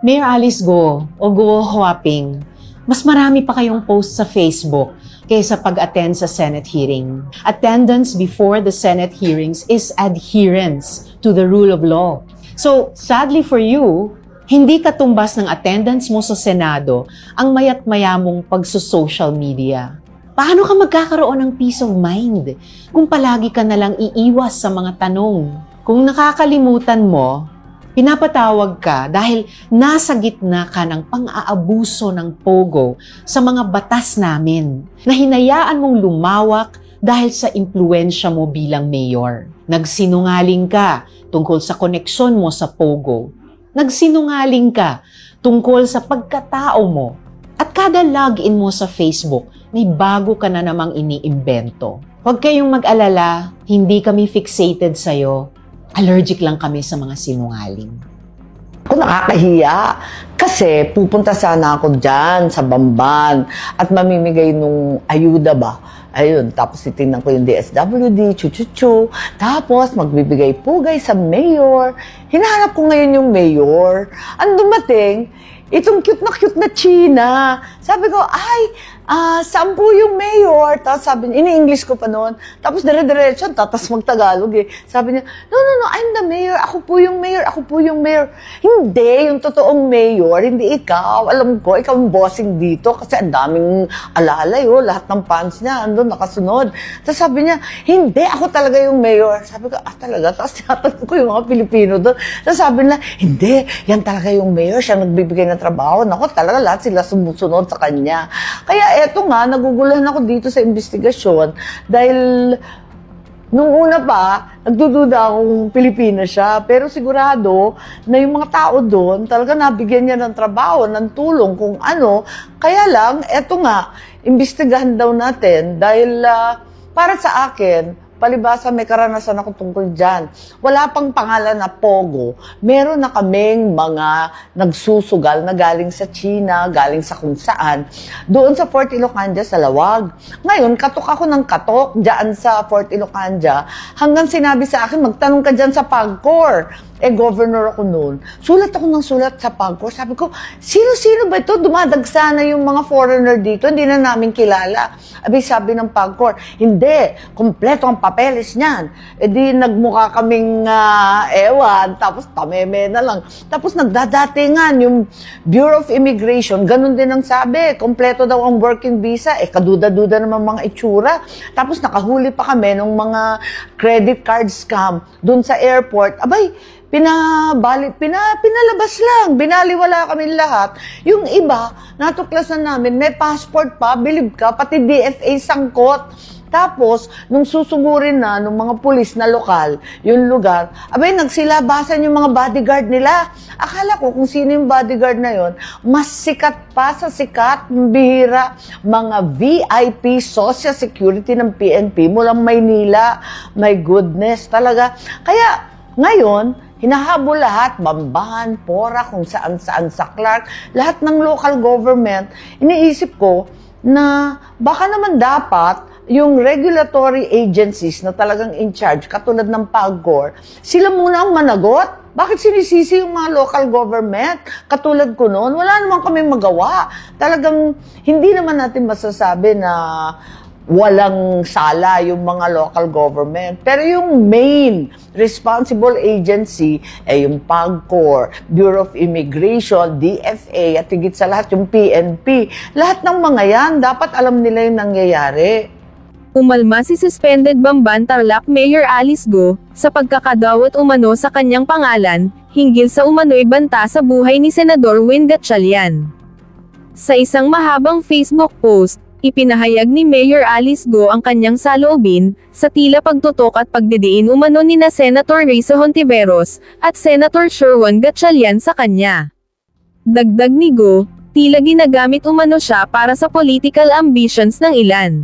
Mayor Alice Go o Go Huaping, mas marami pa kayong post sa Facebook kaysa pag-attend sa Senate hearing. Attendance before the Senate hearings is adherence to the rule of law. So, sadly for you, hindi katumbas ng attendance mo sa Senado ang mayat-maya mong pagso-social media. Paano ka magkakaroon ng peace of mind kung palagi ka nalang iiwas sa mga tanong? Kung nakakalimutan mo, pinapatawag ka dahil nasa gitna ka ng pang-aabuso ng pogo sa mga batas namin na hinayaan mong lumawak dahil sa impluwensya mo bilang mayor. Nagsinungaling ka tungkol sa koneksyon mo sa pogo. Nagsinungaling ka tungkol sa pagkatao mo. At kada login mo sa Facebook, may bago ka na namang iniimbento. Huwag kayong mag-alala, hindi kami fixated sa'yo. Allergic lang kami sa mga sinungaling. Ako nakakahiya kasi pupunta sana ako dyan sa Bamban at mamimigay nung ayuda ba. Ayun, tapos titingnan ko yung DSWD, chu-chu-chu. Tapos magbibigay pugay sa mayor. Hinahanap ko ngayon yung mayor. Ang dumating, itong cute na China. Sabi ko, saan po yung mayor? Tapos sabi niya, ini-English ko pa noon. Tapos dire-diretso, tatas mag-Tagalog eh. Sabi niya, no, I'm the mayor. Ako po yung mayor. Hindi, yung totoong mayor, hindi ikaw. Alam ko, ikaw ang bossing dito kasi ang daming alalay, lahat ng fans niya, andun nakasunod. Tapos sabi niya, hindi, ako talaga yung mayor. Sabi ko, talaga? Tapos tinatanong ko yung mga Pilipino doon. Tapos sabi nila, hindi, yan talaga yung mayor. Siya nagbibigay ng trabaho. Naku, talaga lahat sila sumusunod sa kanya. Kaya eto nga, naguguluhan ako dito sa investigasyon dahil nung una pa, nagdududa akong Pilipina siya. Pero sigurado na yung mga tao doon, talaga nabigyan niya ng trabaho, ng tulong, kung ano. Kaya lang, eto nga, imbestigahan daw natin dahil para sa akin, palibasa may karanasan ako tungkol dyan. Wala pang pangalan na Pogo. Meron na kaming mga nagsusugal na galing sa China, galing sa kung saan. Doon sa Fort Ilocanda sa Lawag. Ngayon, katok ako ng katok dyan sa Fort Ilocanda. Hanggang sinabi sa akin, magtanong ka dyan sa PAGCOR. Governor ako noon. Sulat ako ng sulat sa PAGCOR. Sabi ko, sino ba ito? Dumadagsa na yung mga foreigner dito. Hindi na namin kilala. Sabi ng PAGCOR, hindi. Kompleto ang papeles niyan. Di nagmukha kaming ewan. Tapos tameme na lang. Tapos nagdadatingan yung Bureau of Immigration. Ganun din ang sabi. Kompleto daw ang working visa. Kaduda-duda naman mga itsura. Tapos nakahuli pa kami ng mga credit card scam doon sa airport. Pinalabas lang. Binaliwala kami lahat. Yung iba, natuklasan namin, may passport pa, bilib ka, pati DFA sangkot. Tapos, nung susugurin na ng mga pulis na lokal, yung lugar, nagsilabasan yung mga bodyguard nila. Akala ko kung sino yung bodyguard na yon, mas sikat pa sa sikat, bihira, mga VIP Social Security ng PNP mulang Maynila. My goodness, talaga. Kaya, ngayon, hinahabol lahat, Bamban, Pora, kung saan-saan sa Clark, lahat ng local government. Iniisip ko na baka naman dapat yung regulatory agencies na talagang in charge, katulad ng PAGCOR, sila muna ang managot. Bakit sinisisi yung mga local government? Katulad ko noon, wala naman kami magawa. Talagang hindi naman natin masasabi na walang sala yung mga local government. Pero yung main responsible agency ay yung PAGCOR, Bureau of Immigration, DFA, at higit sa lahat yung PNP. Lahat ng mga yan, dapat alam nila yung nangyayari. Umalma si suspended Bamban Tarlac Mayor Alice Go sa pagkakadawat umano sa kanyang pangalan, hinggil sa umano'y banta sa buhay ni Senador Win Gatchalian. Sa isang mahabang Facebook post, ipinahayag ni Mayor Alice Go ang kanyang saloobin sa tila pagtutok at pagdidiin umano ni Senator Risa Hontiveros at Senator Sherwin Gatchalian sa kanya. Dagdag ni Go, tila ginagamit umano siya para sa political ambitions ng ilan.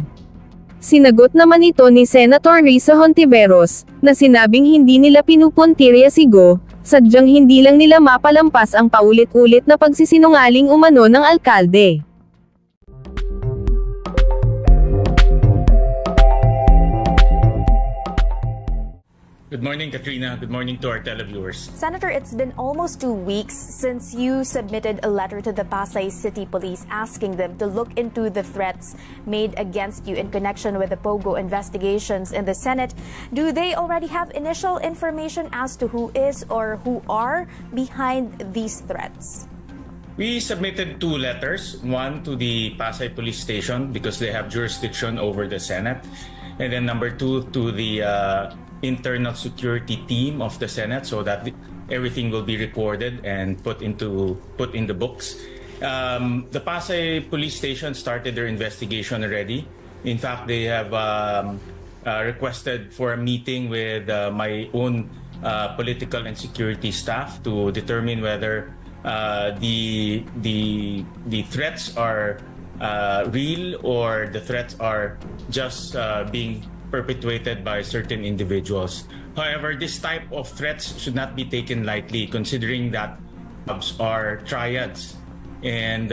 Sinagot naman ito ni Senator Risa Hontiveros, na sinabing hindi nila pinupuntirya si Go, sadyang hindi lang nila mapalampas ang paulit-ulit na pagsisinungaling umano ng alkalde. Good morning, Katrina. Good morning to our televiewers. Senator, it's been almost 2 weeks since you submitted a letter to the Pasay City Police asking them to look into the threats made against you in connection with the Pogo investigations in the Senate. Do they already have initial information as to who is or who are behind these threats? We submitted 2 letters, one to the Pasay Police Station because they have jurisdiction over the Senate, and then number 2 to the internal security team of the Senate, so that everything will be recorded and put in the books. The Pasay Police Station started their investigation already. In fact, they have requested for a meeting with my own political and security staff to determine whether the threats are real or the threats are just being perpetuated by certain individuals. However, this type of threats should not be taken lightly, considering that are triads and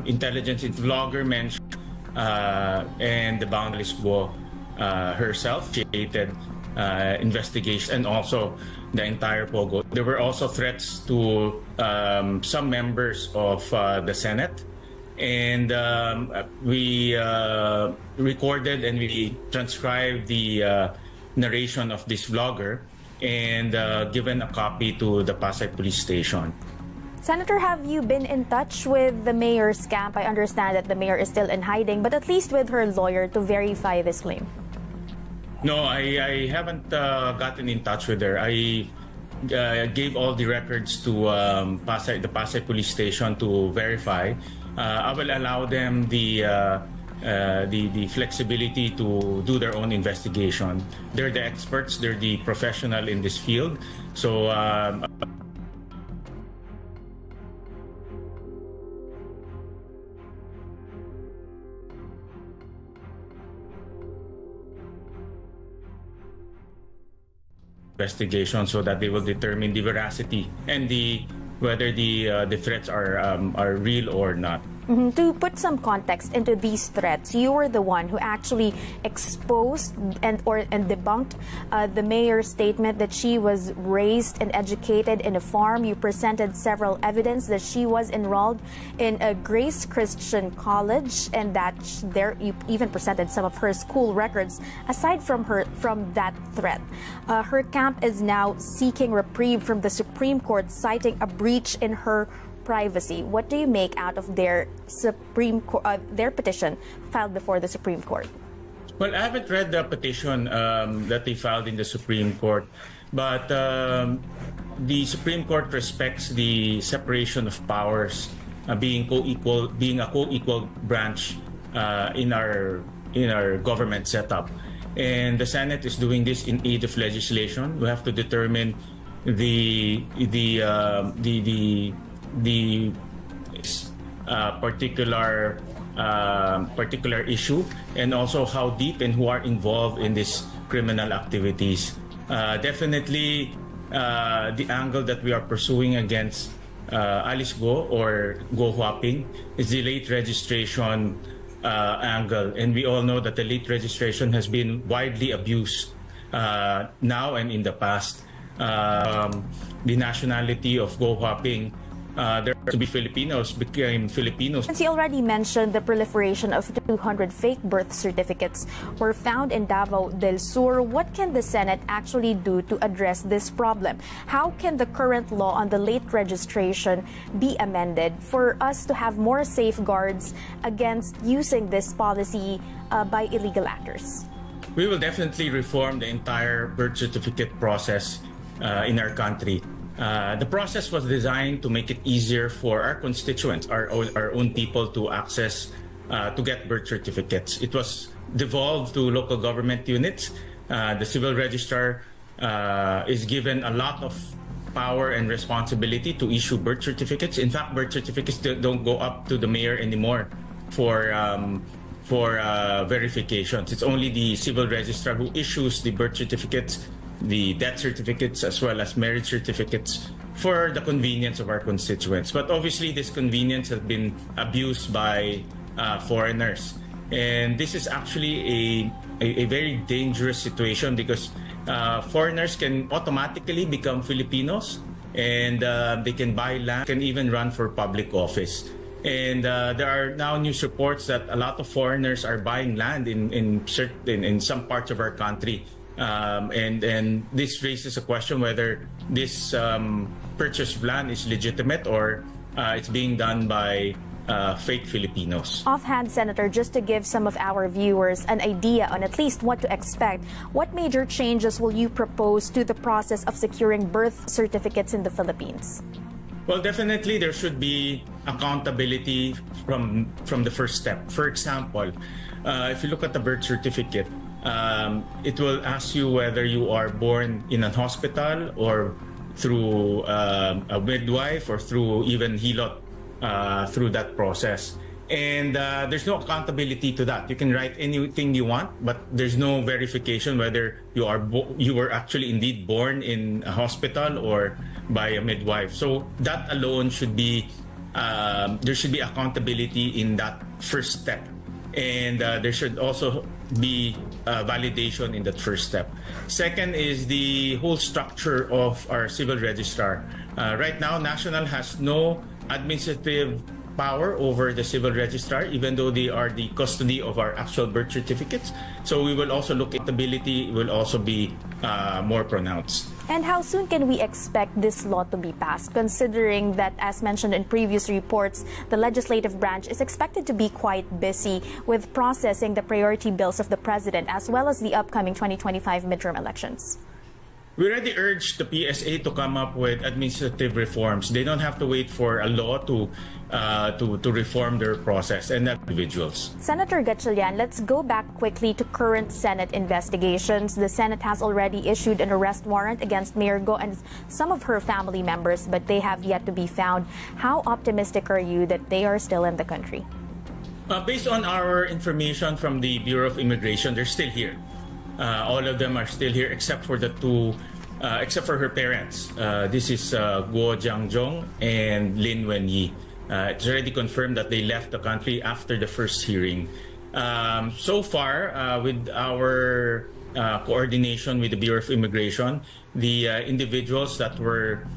intelligence vlogger mentioned and the Boundless Go herself initiated investigation, and also the entire Pogo. There were also threats to some members of the Senate. And we recorded and we transcribed the narration of this vlogger and given a copy to the Pasay Police Station. Senator, have you been in touch with the mayor's camp? I understand that the mayor is still in hiding, but at least with her lawyer to verify this claim. No, I haven't gotten in touch with her. I gave all the records to the Pasay Police Station to verify. I will allow them the flexibility to do their own investigation. They're the experts. They're the professional in this field. So. Investigation, so that they will determine the veracity and whether the threats are real or not. To put some context into these threats, you were the one who actually exposed and debunked the mayor's statement that she was raised and educated in a farm. You presented several evidence that she was enrolled in a Grace Christian College, and that you even presented some of her school records. Aside from that threat, her camp is now seeking reprieve from the Supreme Court, citing a breach in her privacy. What do you make out of their petition filed before the Supreme Court? Well, I haven't read the petition that they filed in the Supreme Court, but the Supreme Court respects the separation of powers, being a co-equal branch in our government setup, and the Senate is doing this in aid of legislation. We have to determine the particular issue, and also how deep and who are involved in these criminal activities. Definitely, the angle that we are pursuing against Alice Go or Go Huaping is the late registration angle, and we all know that the late registration has been widely abused now and in the past. The nationality of Go Huaping, there to be Filipinos, became Filipinos. Since you already mentioned the proliferation of 200 fake birth certificates were found in Davao del Sur, what can the Senate actually do to address this problem? How can the current law on the late registration be amended for us to have more safeguards against using this policy by illegal actors? We will definitely reform the entire birth certificate process in our country. The process was designed to make it easier for our constituents, our own people, to access, to get birth certificates. It was devolved to local government units. The civil registrar is given a lot of power and responsibility to issue birth certificates. In fact, birth certificates don't go up to the mayor anymore for verifications. It's only the civil registrar who issues the birth certificates, the death certificates, as well as marriage certificates for the convenience of our constituents. But obviously, this convenience has been abused by foreigners. And this is actually a very dangerous situation, because foreigners can automatically become Filipinos, and they can buy land, can even run for public office. And there are now news reports that a lot of foreigners are buying land in some parts of our country. And this raises a question whether this purchase of land is legitimate or it's being done by fake Filipinos. Offhand, Senator, just to give some of our viewers an idea on at least what to expect, what major changes will you propose to the process of securing birth certificates in the Philippines? Well, definitely there should be accountability from the first step. For example, if you look at the birth certificate, it will ask you whether you are born in a hospital or through a midwife or through even hilot through that process. And there's no accountability to that. You can write anything you want, but there's no verification whether you were actually indeed born in a hospital or by a midwife. So that alone should be there should be accountability in that first step, and there should also be validation in that first step. Second is the whole structure of our civil registrar. Right now, National has no administrative power over the civil registrar, even though they are the custody of our actual birth certificates. So we will also look at ability will also be more pronounced. And how soon can we expect this law to be passed, considering that, as mentioned in previous reports, the legislative branch is expected to be quite busy with processing the priority bills of the president as well as the upcoming 2025 midterm elections? We already urged the PSA to come up with administrative reforms. They don't have to wait for a law to reform their process and individuals. Senator Gatchalian, let's go back quickly to current Senate investigations. The Senate has already issued an arrest warrant against Mayor Go and some of her family members, but they have yet to be found. How optimistic are you that they are still in the country? Based on our information from the Bureau of Immigration, they're still here. All of them are still here except for the two, except for her parents. This is Guo Jiangjong and Lin Wenyi. It's already confirmed that they left the country after the first hearing. So far, with our coordination with the Bureau of Immigration, the individuals that were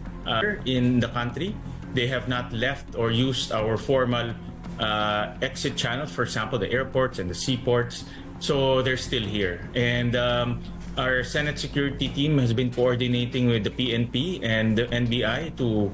in the country, they have not left or used our formal exit channels, for example, the airports and the seaports. So they're still here. And our Senate security team has been coordinating with the PNP and the NBI to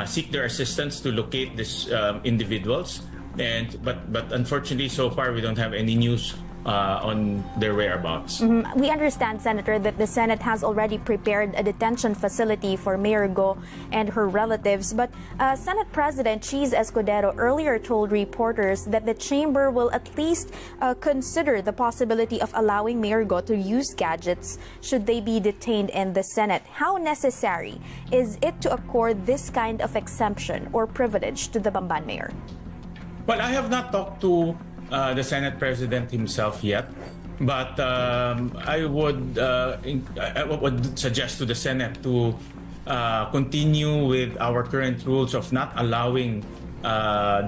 seek their assistance to locate these individuals. But unfortunately, so far, we don't have any news on their whereabouts. We understand, Senator, that the Senate has already prepared a detention facility for Mayor Go and her relatives. But Senate President Cheese Escudero earlier told reporters that the chamber will at least consider the possibility of allowing Mayor Go to use gadgets should they be detained in the Senate. How necessary is it to accord this kind of exemption or privilege to the Bamban mayor? Well, I have not talked to the Senate President himself yet, but I would suggest to the Senate to continue with our current rules of not allowing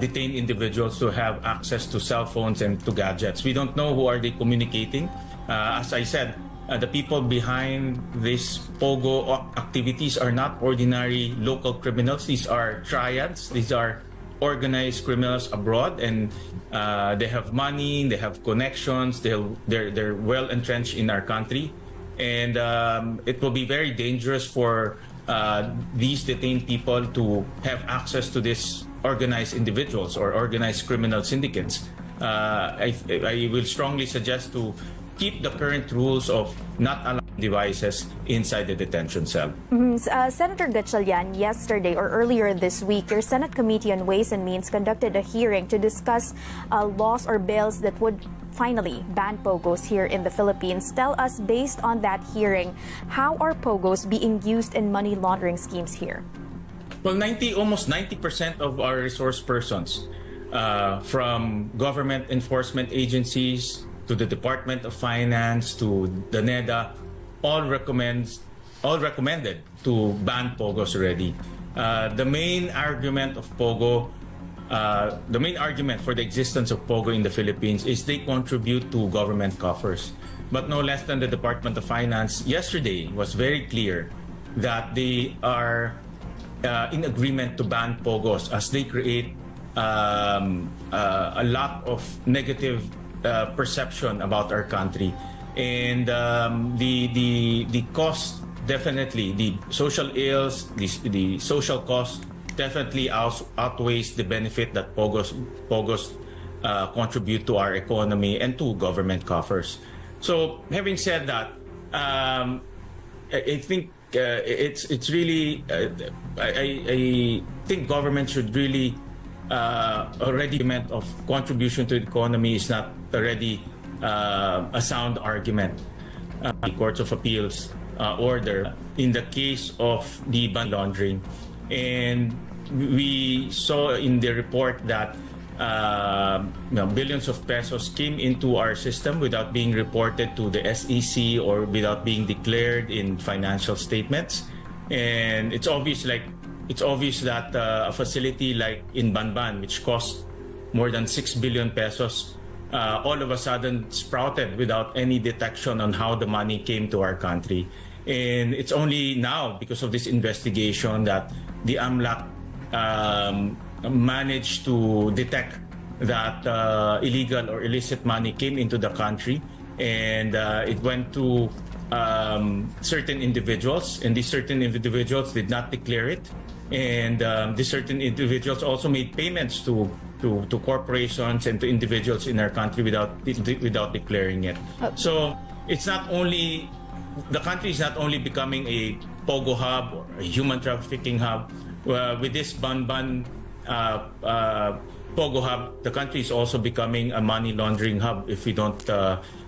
detained individuals to have access to cell phones and to gadgets. We don't know who are they communicating. As I said, the people behind these POGO activities are not ordinary local criminals. These are triads. These are organized criminals abroad, and they have money, they have connections, they're well entrenched in our country, and it will be very dangerous for these detained people to have access to these organized individuals or organized criminal syndicates. I will strongly suggest to keep the current rules of not allowing devices inside the detention cell. Senator Gatchalian, yesterday or earlier this week, your Senate Committee on Ways and Means conducted a hearing to discuss laws or bills that would finally ban POGOs here in the Philippines. Tell us, based on that hearing, how are POGOs being used in money laundering schemes here? Well, almost 90% of our resource persons, from government enforcement agencies to the Department of Finance to the NEDA, all recommended to ban POGOs already. The main argument of POGO, the main argument for the existence of POGO in the Philippines is they contribute to government coffers. but no less than the Department of Finance yesterday was very clear that they are in agreement to ban POGOs as they create a lot of negative perception about our country. And the cost, definitely, the social ills, the social cost definitely outweighs the benefit that POGOs contribute to our economy and to government coffers. So, having said that, I think it's really I think government should really already argument of contribution to the economy is not already a sound argument. The Courts of Appeals order in the case of the money laundering, and we saw in the report that billions of pesos came into our system without being reported to the SEC or without being declared in financial statements. And it's obvious that a facility like in Banban, which cost more than 6 billion pesos, all of a sudden sprouted without any detection on how the money came to our country. And it's only now, because of this investigation, that the AMLAC managed to detect that illegal or illicit money came into the country, and it went to certain individuals, and these certain individuals did not declare it, and these certain individuals also made payments to corporations and to individuals in our country without declaring it. So it's not only, the country is not only becoming a POGO hub or a human trafficking hub. With this Banban POGO hub, the country is also becoming a money laundering hub if we don't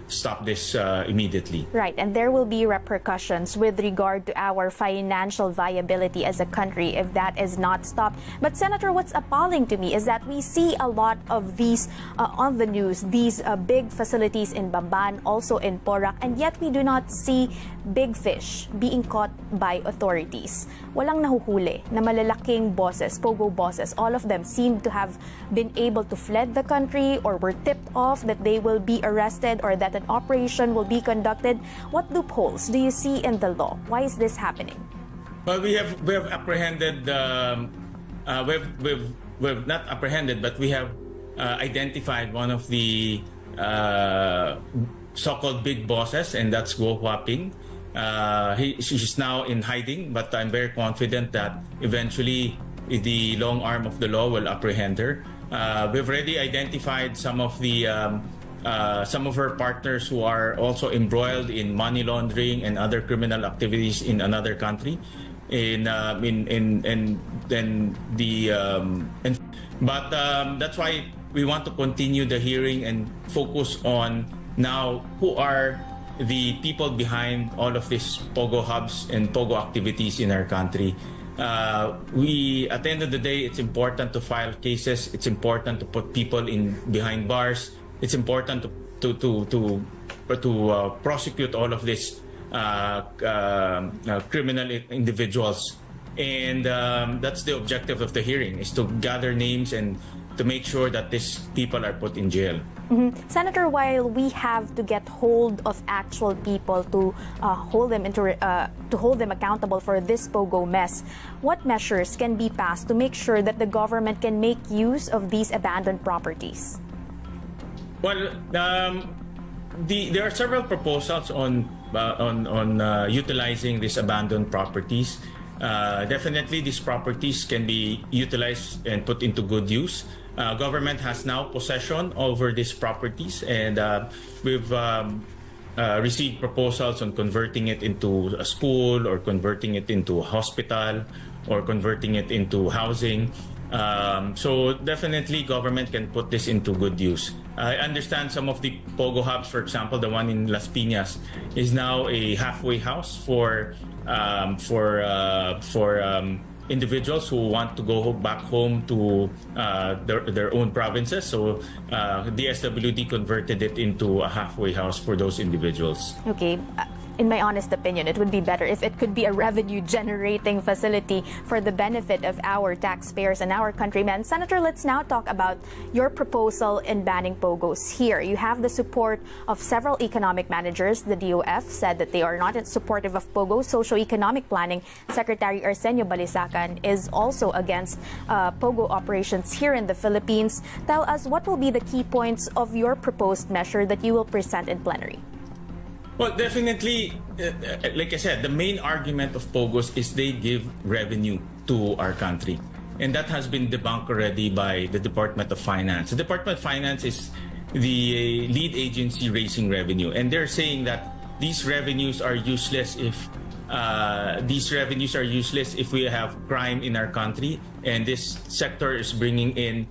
stop this immediately. Right, and there will be repercussions with regard to our financial viability as a country if that is not stopped. But Senator, what's appalling to me is that we see a lot of these on the news, these big facilities in Bamban, also in Porac, and yet we do not see big fish being caught by authorities. Walang nahuhuli na malalaking bosses, POGO bosses. All of them seem to have been able to fled the country or were tipped off that they will be arrested or that an operation will be conducted. What loopholes do you see in the law? Why is this happening? Well, we have apprehended, we've not apprehended, but we have identified one of the so-called big bosses, and that's Guo Huaping. She's now in hiding, but I'm very confident that eventually the long arm of the law will apprehend her. We've already identified some of her partners who are also embroiled in money laundering and other criminal activities in another country. That's why we want to continue the hearing and focus on now who are the people behind all of these POGO hubs and POGO activities in our country. At the end of the day, it's important to file cases. It's important to put people behind bars. It's important to prosecute all of these criminal individuals, and that's the objective of the hearing: is to gather names and to make sure that these people are put in jail. Senator, while we have to get hold of actual people to hold them accountable for this POGO mess, what measures can be passed to make sure that the government can make use of these abandoned properties? Well, there are several proposals on utilizing these abandoned properties. Definitely, these properties can be utilized and put into good use. Government has now possession over these properties, and we've received proposals on converting it into a school, or converting it into a hospital, or converting it into housing. So definitely government can put this into good use. I understand some of the POGO hubs, for example, the one in Las Piñas, is now a halfway house for individuals who want to go back home to their own provinces. So the SWD converted it into a halfway house for those individuals. Okay. in my honest opinion, it would be better if it could be a revenue-generating facility for the benefit of our taxpayers and our countrymen. Senator, let's now talk about your proposal in banning POGOs here. You have the support of several economic managers. The DOF said that they are not supportive of POGOs. Socio-economic planning Secretary Arsenio Balisacan is also against POGO operations here in the Philippines. Tell us, what will be the key points of your proposed measure that you will present in plenary? Well, definitely, like I said, the main argument of POGOs is they give revenue to our country. And that has been debunked already by the Department of Finance. The Department of Finance is the lead agency raising revenue. And they're saying that these revenues are useless if we have crime in our country, and this sector is bringing in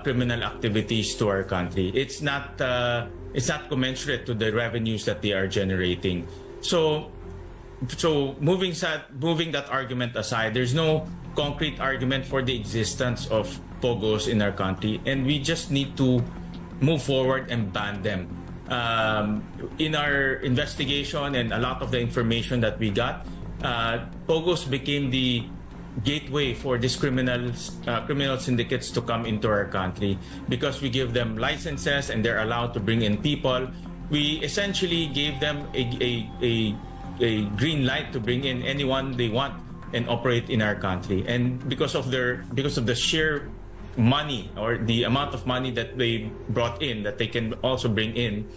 criminal activities to our country. It's not commensurate to the revenues that they are generating. So moving that argument aside, there's no concrete argument for the existence of POGOs in our country, and we just need to move forward and ban them. In our investigation and a lot of the information that we got, POGOs became the gateway for these criminal syndicates to come into our country because we give them licenses and they're allowed to bring in people. We essentially gave them a green light to bring in anyone they want and operate in our country. And because of the sheer money or the amount of money that they brought in, that they can also bring in,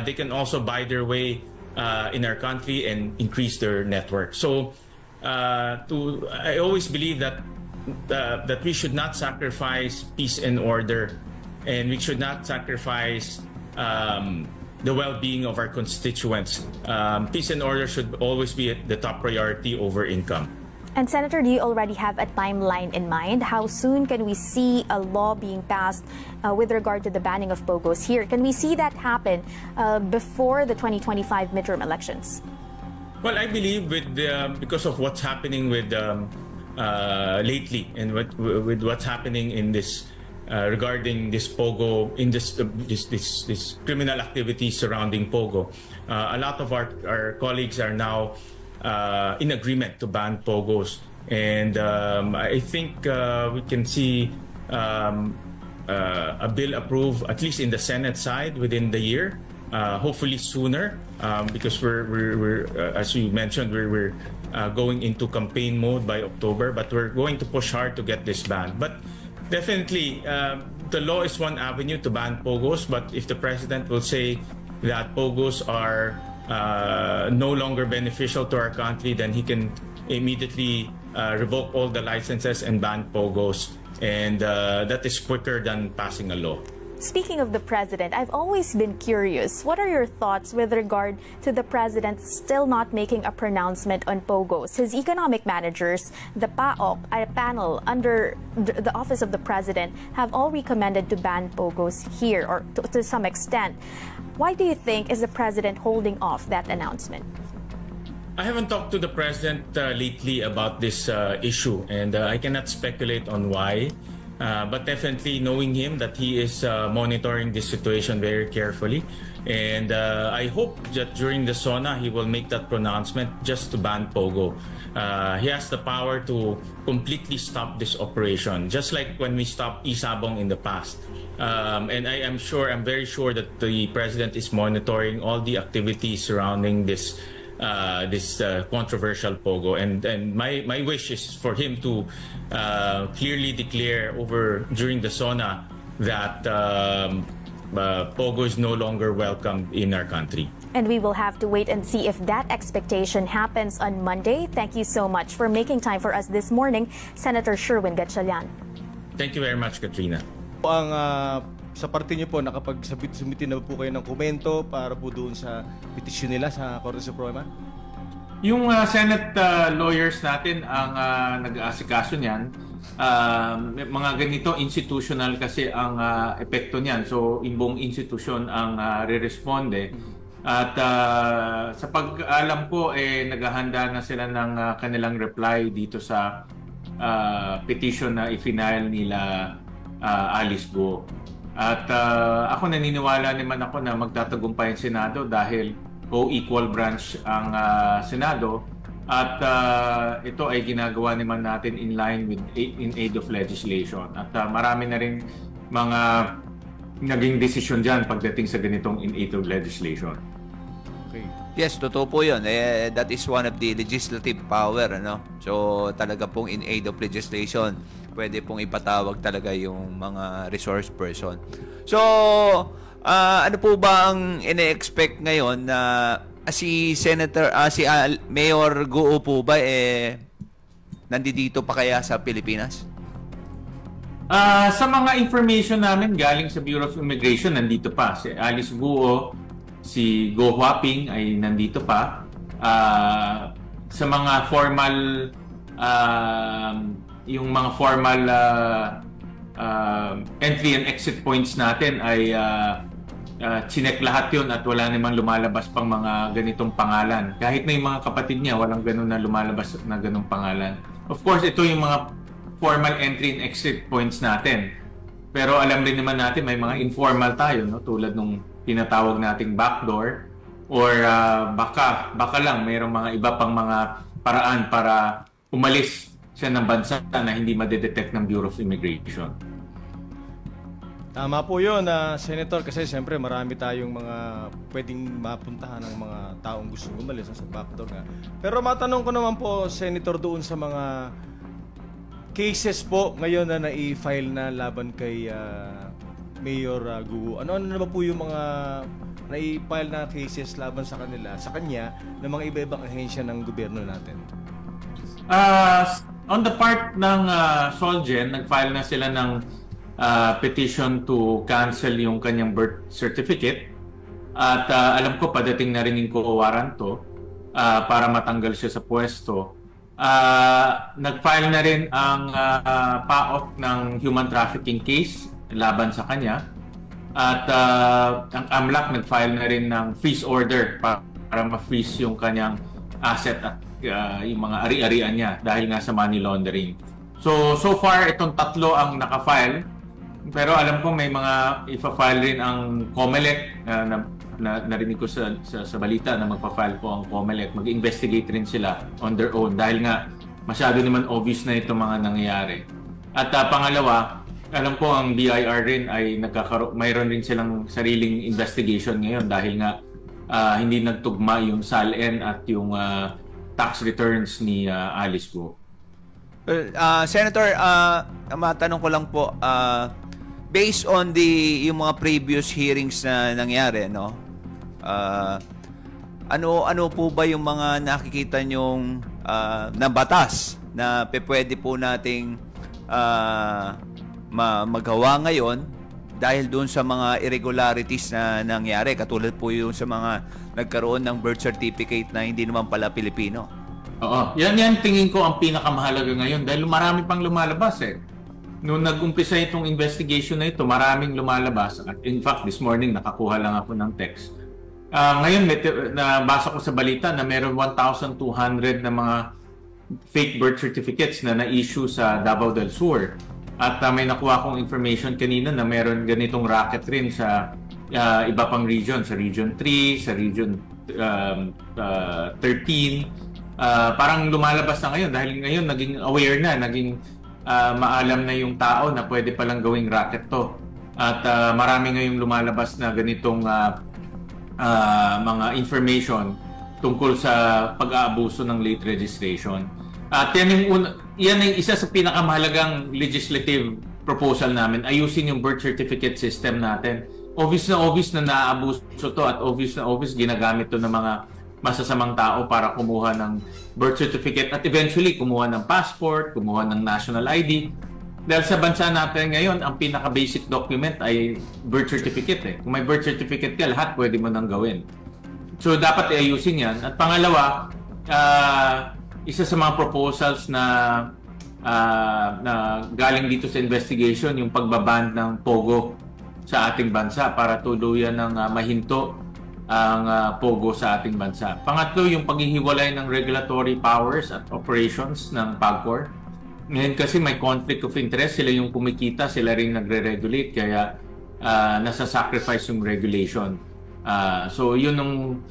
they can also buy their way in our country and increase their network. So I always believe that we should not sacrifice peace and order, and we should not sacrifice the well-being of our constituents. Peace and order should always be the top priority over income. And Senator, do you already have a timeline in mind? How soon can we see a law being passed with regard to the banning of POGOs here? Can we see that happen before the 2025 midterm elections? Well, I believe because of what's happening with lately and with what's happening in this regarding this POGO, in this criminal activity surrounding POGO, a lot of our colleagues are now in agreement to ban POGOs, and I think we can see a bill approved at least in the Senate side within the year. Hopefully sooner, because we're as you mentioned, we're going into campaign mode by October, but we're going to push hard to get this banned. But definitely, the law is one avenue to ban POGOs, but if the president will say that POGOs are no longer beneficial to our country, then he can immediately revoke all the licenses and ban POGOs, and that is quicker than passing a law. Speaking of the president, I've always been curious. What are your thoughts with regard to the president still not making a pronouncement on POGOs? His economic managers, the PAOK, a panel under the office of the president, have all recommended to ban POGOs here, or to some extent. Why do you think is the president holding off that announcement? I haven't talked to the president lately about this issue, and I cannot speculate on why. But definitely knowing him, that he is monitoring this situation very carefully, and I hope that during the SONA he will make that pronouncement just to ban POGO. He has the power to completely stop this operation, just like when we stopped Isabong in the past. And I'm very sure that the president is monitoring all the activities surrounding this controversial POGO, and my wish is for him to clearly declare during the SONA that POGO is no longer welcome in our country. And we will have to wait and see if that expectation happens on Monday. Thank you so much for making time for us this morning, Senator Sherwin Gatchalian. Thank you very much, Katrina. Sa parte niyo po, nakapag-submit na po kayo ng komento para po doon sa petisyon nila sa Korte Suprema? Yung Senate lawyers natin ang nag-aasikaso niyan. Mga ganito, institutional kasi ang epekto niyan. So, buong institusyon ang re-responde. At sa pag-alam ko, naghahanda na sila ng kanilang reply dito sa petition na i-file nila Alice Go. At ako naniniwala naman ako na magtatagumpay ang Senado dahil co-equal branch ang Senado at ito ay ginagawa naman natin in line with in aid of legislation at marami na rin mga naging desisyon dyan pagdating sa ganitong in aid of legislation. Okay. Yes, totoo po yun. That is one of the legislative power. Ano? So talaga pong in aid of legislation, pwede pong ipatawag talaga yung mga resource person. So, ano po ba ang ine-expect ngayon na si Mayor Guo po ba nandito pa kaya sa Pilipinas? Sa mga information namin galing sa Bureau of Immigration, nandito pa. Si Alice Guo, si Go Huaping ay nandito pa. Sa mga formal, yung mga formal entry and exit points natin ay chinek lahat yun at wala namang lumalabas pang mga ganitong pangalan. Kahit na yung mga kapatid niya, walang ganun na lumalabas na ganung pangalan. Of course, ito yung mga formal entry and exit points natin. Pero alam rin naman natin may mga informal tayo, no? Tulad nung tinatawag nating backdoor or baka lang mayroong mga iba pang mga paraan para umalis siya ng bansa na hindi madedetect ng Bureau of Immigration. Tama po yun, Senator, kasi siyempre marami tayong mga pwedeng mapuntahan ng mga taong gusto umalis sa backdoor nga. Pero matanong ko naman po, Senator, doon sa mga cases po ngayon na na-file na laban kay Mayor Guo. Ano naman po yung mga na-file na cases laban sa kanya ng mga iba-ibang ahensya ng gobyerno natin? On the part ng Solgen, nag-file na sila ng petition to cancel yung kanyang birth certificate. At alam ko, padating na rin yung warrant to para matanggal siya sa pwesto. Nag-file na rin ang PAOK ng human trafficking case laban sa kanya. At ang AMLAC nag-file na rin ng freeze order para ma-freeze yung kanyang asset at yung mga ari-arian niya dahil nga sa money laundering. So far, itong tatlo ang naka-file. Pero alam ko may mga ipa-file rin ang COMELEC na narinig ko sa balita na magpa-file po ang COMELEC. Mag-investigate rin sila on their own dahil nga masyado naman obvious na itong mga nangyayari. At pangalawa, alam ko ang BIR rin ay mayroon rin silang sariling investigation ngayon dahil nga hindi nagtugma yung SALN at yung tax returns ni Alice Guo. Senator, matanong ko lang po, based on yung mga previous hearings na nangyari, no? Ano po ba yung mga nakikita nyong na batas na pwede po nating magawa ngayon dahil doon sa mga irregularities na nangyari, katulad po yung sa mga nagkaroon ng birth certificate na hindi naman pala Pilipino? Oo. Yan tingin ko ang pinakamahalaga ngayon dahil marami pang lumalabas eh. Noong nag-umpisa itong investigation na ito, maraming lumalabas. At in fact, this morning nakakuha lang ako ng text. Ngayon, nabasa ko sa balita na meron 1,200 na mga fake birth certificates na na-issue sa Davao del Sur. At may nakuha akong information kanina na meron ganitong racket rin sa iba pang region. Sa Region 3, sa Region 13. Parang lumalabas na ngayon dahil ngayon naging aware na, naging maalam na yung tao na pwede palang gawing racket to. At marami ngayong lumalabas na ganitong mga information tungkol sa pag-aabuso ng late registration. At yan ang isa sa pinakamahalagang legislative proposal namin, ayusin yung birth certificate system natin. Obvious na naaabuso to at obvious ginagamit to ng mga masasamang tao para kumuha ng birth certificate at eventually kumuha ng passport, kumuha ng national ID. Dahil sa bansa natin ngayon, ang pinaka-basic document ay birth certificate eh. Kung may birth certificate ka, lahat pwede mo nang gawin. So dapat ayusin yan. At pangalawa, isa sa mga proposals na galing dito sa investigation, yung pagbaban ng Pogo sa ating bansa para tuluyan ng mahinto ang Pogo sa ating bansa. Pangatlo, yung paghihiwalay ng regulatory powers at operations ng PAGCOR. Ngayon kasi may conflict of interest, sila yung kumikita, sila rin nagre-regulate, kaya nasa-sacrifice yung regulation. So yun ang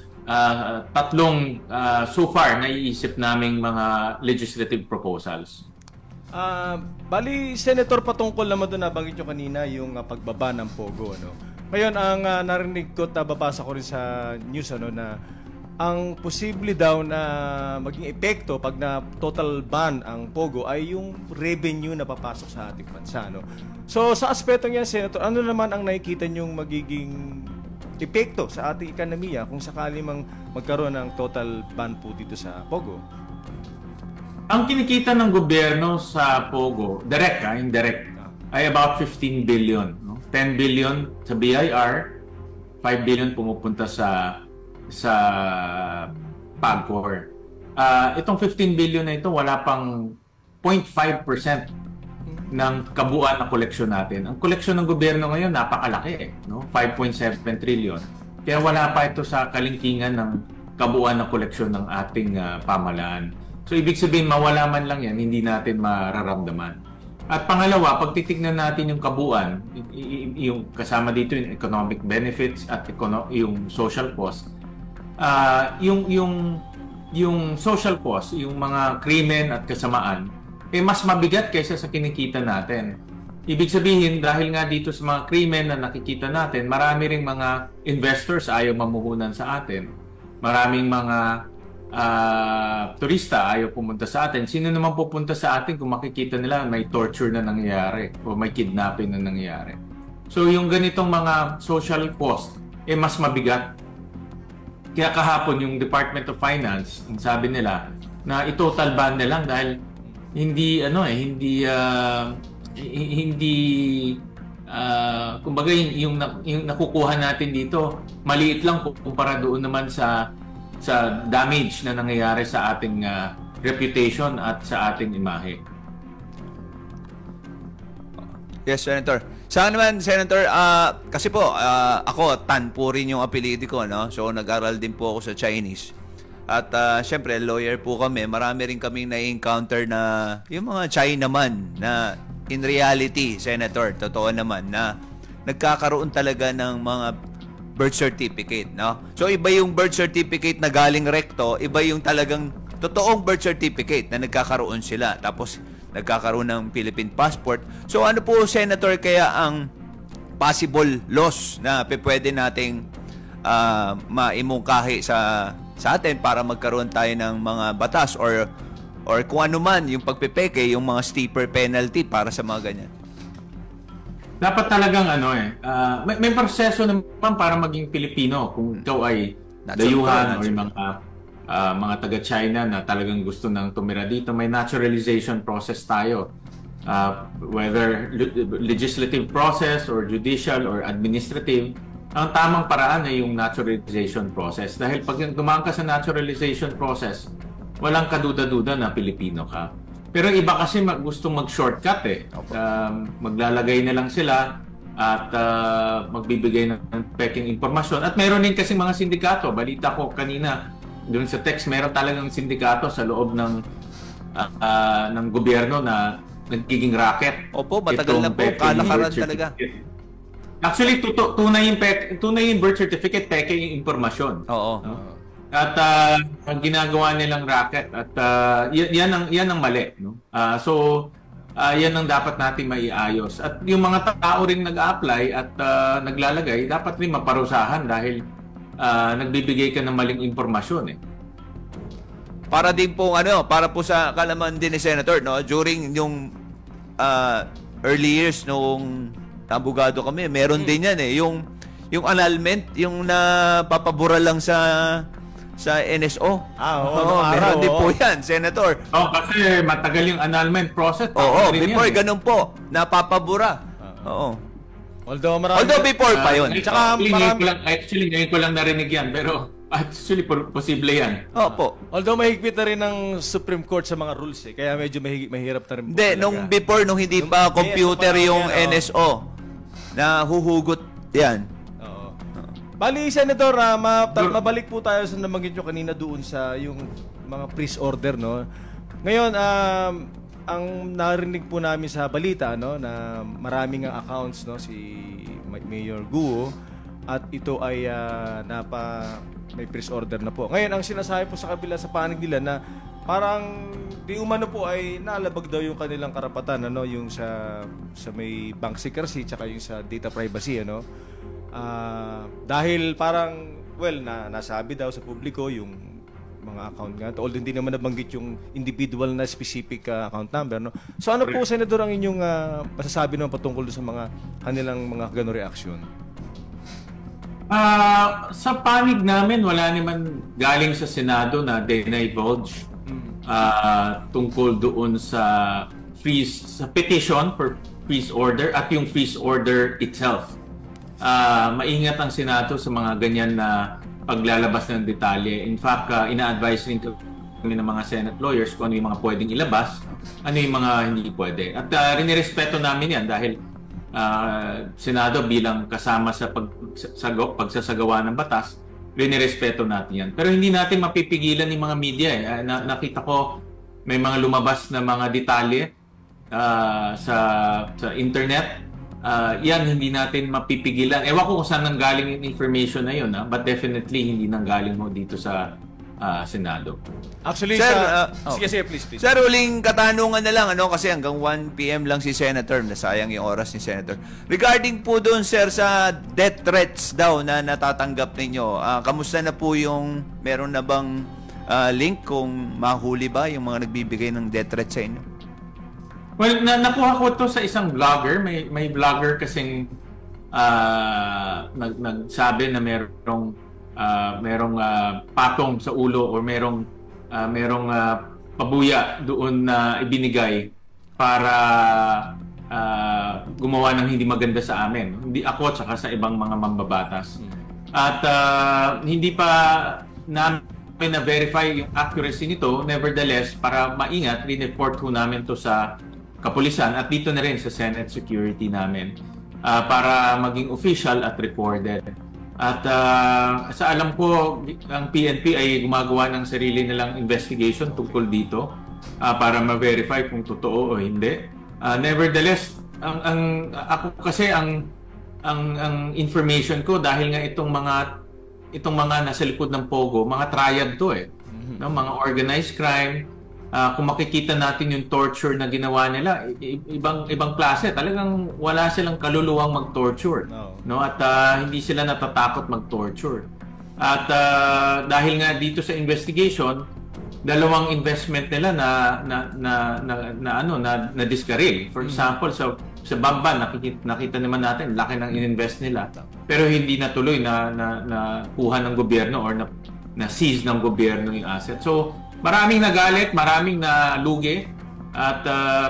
tatlong so far naiisip naming mga legislative proposals. Bali, Senator, patungkol naman doon nabanggit nyo kanina yung pagbaba ng Pogo. Ano? Ngayon, ang narinig ko at nababasa ko rin sa news na ang posible daw na maging epekto pag na total ban ang Pogo ay yung revenue na papasok sa ating bansa. No? So, sa aspetong yan, Senator, ano naman ang nakikita nyong magiging epekto sa ating ekonomiya kung sakali mang magkaroon ng total ban po dito sa Pogo? Ang kinikita ng gobyerno sa Pogo, indirect, ay about 15 billion. No? 10 billion sa BIR, 5 billion pumupunta sa PAGCOR. Itong 15 billion na ito, wala pang 0.5% ng kabuuan ng koleksyon natin. Ang koleksyon ng gobyerno ngayon, napakalaki. No? 5.7 trillion. Kaya wala pa ito sa kalingkingan ng kabuuan ng koleksyon ng ating pamahalaan. So, ibig sabihin, mawala man lang yan, hindi natin mararamdaman. At pangalawa, pag titignan natin yung kabuuan, yung kasama dito yung economic benefits at yung social cost, yung social cost, yung mga krimen at kasamaan, mas mabigat kaysa sa kinikita natin. Ibig sabihin, dahil nga dito sa mga krimen na nakikita natin, marami ring mga investors ayaw mamuhunan sa atin. Maraming mga turista ayaw pumunta sa atin. Sino naman pupunta sa atin kung makikita nila may torture na nangyayari o may kidnapping na nangyayari? So yung ganitong mga social cost, mas mabigat. Kaya kahapon yung Department of Finance, ang sabi nila na i-total ban na lang dahil hindi kumbaga yung nakukuha natin dito maliit lang kumpara doon naman sa damage na nangyayari sa ating reputation at sa ating imahe. Yes, Senator. Saan naman, Senator, kasi po, ako, Tan po rin yung apelido ko, no? So, nag-aral din po ako sa Chinese. At, syempre, lawyer po kami. Marami rin kaming na-encounter na yung mga Chinaman na in reality, Senator, totoo naman, na nagkakaroon talaga ng mga birth certificate, no? So, iba yung birth certificate na galing recto, iba yung talagang totoong birth certificate na nagkakaroon sila. Tapos, nagkakaroon ng Philippine passport. So, ano po, Senator, kaya ang possible loss na pwede nating maimungkahi sa atin para magkaroon tayo ng mga batas or kung ano man, yung pagpipeke, yung mga steeper penalty para sa mga ganyan? Dapat talagang may proseso naman para maging Pilipino kung ikaw ay dayuhan o yung mga taga-China na talagang gusto nang tumira dito. May naturalization process tayo. Whether legislative process or judicial or administrative, ang tamang paraan ay yung naturalization process. Dahil pag dumaan ka sa naturalization process, walang kaduda-duda na Pilipino ka. Pero iba kasi gustong mag-shortcut maglalagay na lang sila at magbibigay ng peking impormasyon. At meron din kasi mga sindikato. Balita ko kanina, doon sa text, meron talagang sindikato sa loob ng gobyerno na nagiging racket. Opo, matagal na po. Kalakaran talaga. Actually, tunay yung birth certificate, peking yung impormasyon. Oo. No? At ang ginagawa nilang racket at yan ang mali, no? Yan ang dapat nating maiayos. At yung mga tao ring nag-a-apply at naglalagay, dapat rin maparusahan dahil nagbibigay ka ng maling impormasyon Para din po para po sa kalaman din ni Senator, no, during yung early years nung abogado kami, meron din yan yung annulment, yung napapabura lang sa NSO. Meron din po yan, Senator. Kasi matagal yung annulment process. Before ganun po, napapabura. Although before pa yun. Actually, ngayon ko lang narinig yan, pero actually, posible yan. Opo. Although mahigpit na rin ng Supreme Court sa mga rules kaya medyo mahirap na rin po. Hindi, nung hindi pa computer yung NSO, na huhugot yan. Bali, Senator, mabalik po tayo sa nabanggit nyo kanina doon sa yung mga freeze order, no? Ngayon, ang narinig po namin sa balita, no, na maraming accounts, no, si Mayor Guo, at ito ay may freeze order na po. Ngayon, ang sinasabi po sa kabila sa panig nila na parang di umano po ay nalabag daw yung kanilang karapatan, ano, yung sa may bank secrecy tsaka yung sa data privacy, ano. Dahil parang, well, nasabi daw sa publiko yung mga account nga, although hindi naman nabanggit yung individual na specific account number, no? So ano po, Senador, ang inyong masasabi naman patungkol sa mga kanilang mga gano'ng reaksyon? Sa panig namin, wala naman galing sa Senado na divulge tungkol doon sa petition for freeze order at yung freeze order itself. Maingat ang Senado sa mga ganyan na paglalabas ng detalye. In fact, ina-advise rin kami ng mga Senate lawyers kung ano yung mga pwedeng ilabas, ano yung mga hindi pwede. At rinirespeto namin yan dahil Senado bilang kasama sa pagsasagawa ng batas, rinirespeto natin yan. Pero hindi natin mapipigilan yung mga media. Nakita ko may mga lumabas na mga detalye sa internet. Yan, hindi natin mapipigilan. Ewan ko kung saan nanggaling yung information na yun, but definitely hindi nanggaling mo dito sa Senado. Actually, Sir, sige, please. Sir, uling katanungan na lang, ano, kasi hanggang 1 PM lang si Senator, nasayang yung oras ni Senator. Regarding po doon, sir, sa death threats daw na natatanggap ninyo, kamusta na po yung, meron na bang link kung mahuli ba yung mga nagbibigay ng death threats sa inyo? Well, nakuha ko to sa isang vlogger. May vlogger kasing nagsabi na merong patong sa ulo or merong pabuya doon na ibinigay para gumawa ng hindi maganda sa amin. Hindi ako tsaka sa ibang mga mambabatas. At hindi pa namin na-verify yung accuracy nito. Nevertheless, para maingat, rineport ho namin to sa kapulisan at dito na rin sa Senate security namin para maging official at recorded. At sa alam ko, ang PNP ay gumagawa ng sarili nilang investigation tungkol dito para ma-verify kung totoo o hindi. Nevertheless, ako kasi ang information ko dahil nga itong mga nasa likod ng Pogo, mga triad to no, mga organized crime. Kung makikita natin yung torture na ginawa nila, ibang klase. Talagang wala silang kaluluwang mag-torture. No? At hindi sila natatakot mag-torture. At dahil nga dito sa investigation, dalawang investment nila na discarril. For example, sa Bamban, nakita naman natin, laki ng ininvest nila. Pero hindi natuloy na kuha ng gobyerno or na seize ng gobyerno yung asset. So, maraming nagalit, maraming nalugi at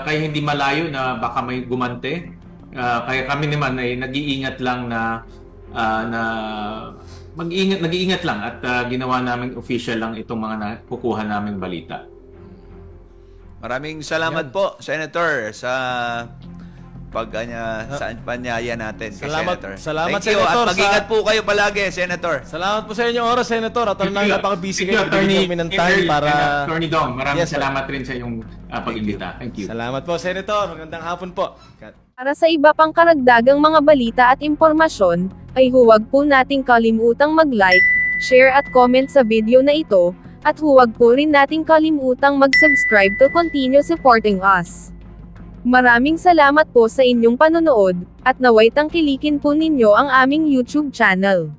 kaya hindi malayo na baka may gumante. Kaya kami naman ay nag-iingat lang nag-iingat lang at ginawa namin official lang itong mga nakukuha naming balita. Maraming salamat po, Senator, sa panyaya natin kay Senator. Salamat, Thank you, Senator. at mag-ingat po kayo palagi, Senator. Salamat po sa inyong oras, Senator. At napaka-busy kayo. Bigyan kami ng time para... Attorney Dong, maraming salamat rin sa iyong pag-imbita. Thank you. Salamat po, Senator. Magandang hapon po. Para sa iba pang karagdagang mga balita at impormasyon, ay huwag po nating kalimutang mag-like, share at comment sa video na ito, at huwag po rin nating kalimutang mag-subscribe to continue supporting us. Maraming salamat po sa inyong panonood, at naway tangkilikin po ninyo ang aming YouTube channel.